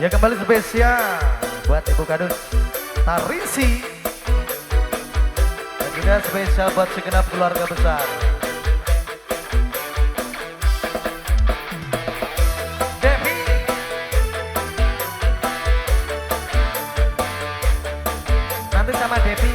Ya kembali spesial buat Ibu Kadus Tarisi. Dan juga spesial buat segenap keluarga besar. Devi. Nanti sama Devi.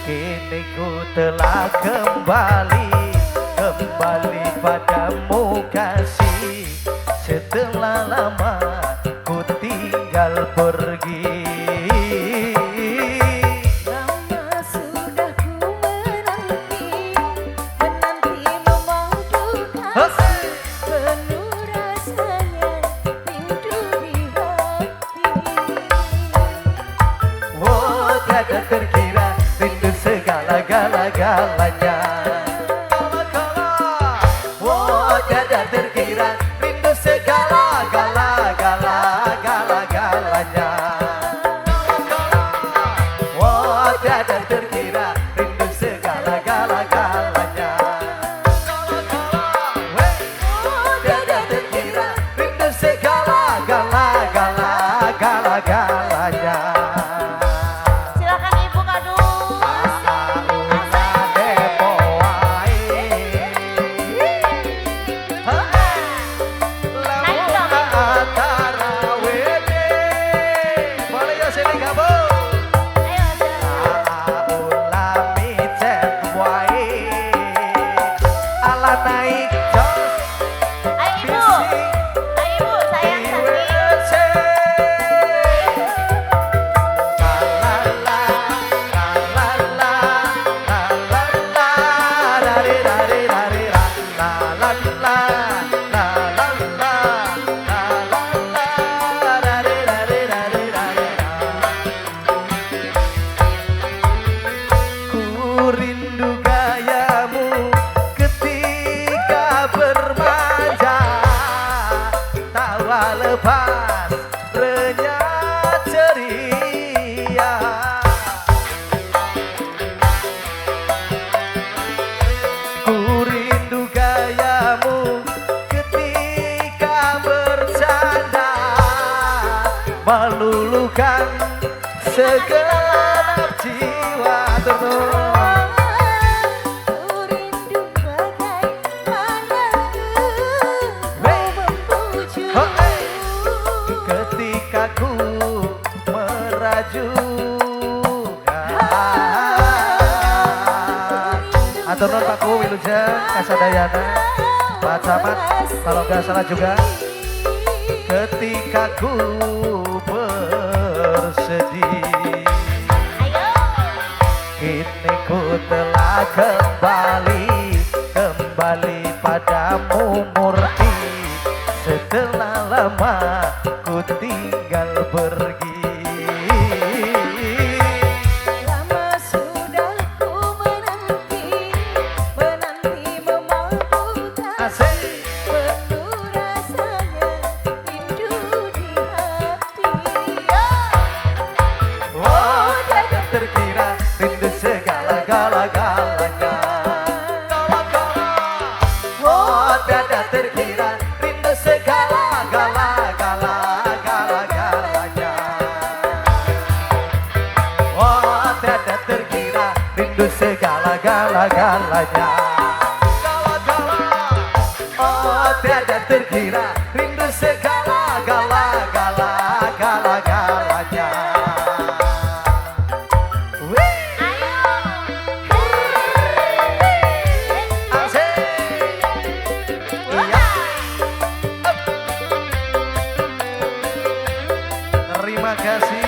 Kini ku telah kembali padamu kasih. Setelah lama ku tinggal pergi. Lama sudah ku menanti memadu kasih. Penuh rasanya rindu di hati. Oh, tiada terkira rindu segala-galanya. Oh, tiada terkira rindu segala-galanya. Oh, tiada terkira rindu segala-galanya. Oh, tiada terkira rindu segala-galanya. Silakan Ibu Kadus. Naik jos Ayo Ibu. Ayo Ibu, sayang Ku rindu gayamu ketika bermanja, tawa lepas renyah ceria. Ku rindu gayamu ketika bercanda, meluluhkan segenap jiwa. Turun. Ku rindu bagaimana kau membujuk. Ketika ku merajukan. Atur nun Pak Ku Wilujeng Kasadayana, Pak Camat kalau nggak salah juga. Ketika ku bersedih, Ayo. kini ku telah kembali padamu murti. Setelah lama ku tinggal pergi. Lama sudah ku menanti memadu kasih. Asik. Penuh rasanya rindu di hati. Oh, tiada terkira rindu segala-galanya. Oh, tiada terkira rindu segala-galanya. Oh, tiada terkira rindu segala-galanya. Oh, tiada terkira rindu segala-galanya. Terima kasih.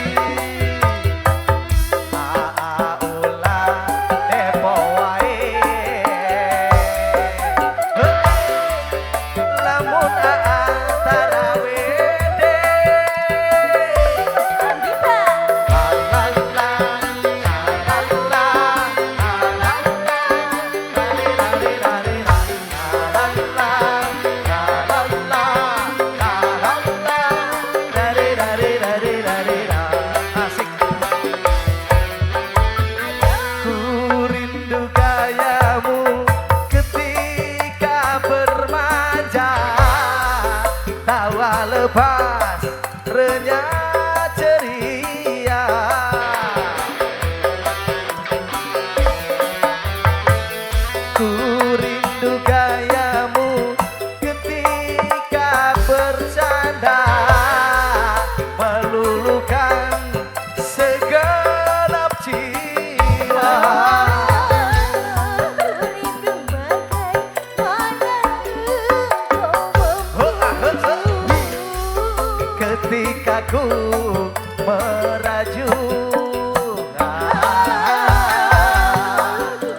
Lamun antara we ku merajuk.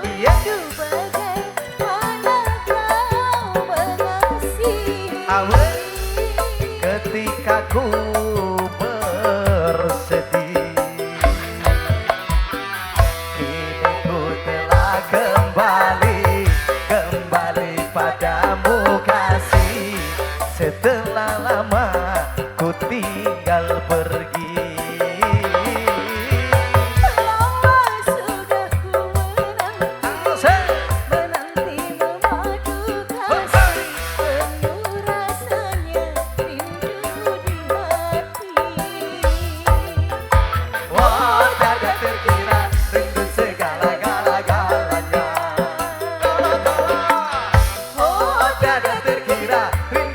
Iya. Bagaimana kau mengasihi Awe, ketika ku bersedih, kini ku telah kembali padamu kasih. Setelah lama ku tinggal pergi. Lama sudah ku menanti memadu kasih. Penuh rasanya rindu di hati. Wah, tiada terkira rindu segala-galanya. Oh, tiada terkira rindu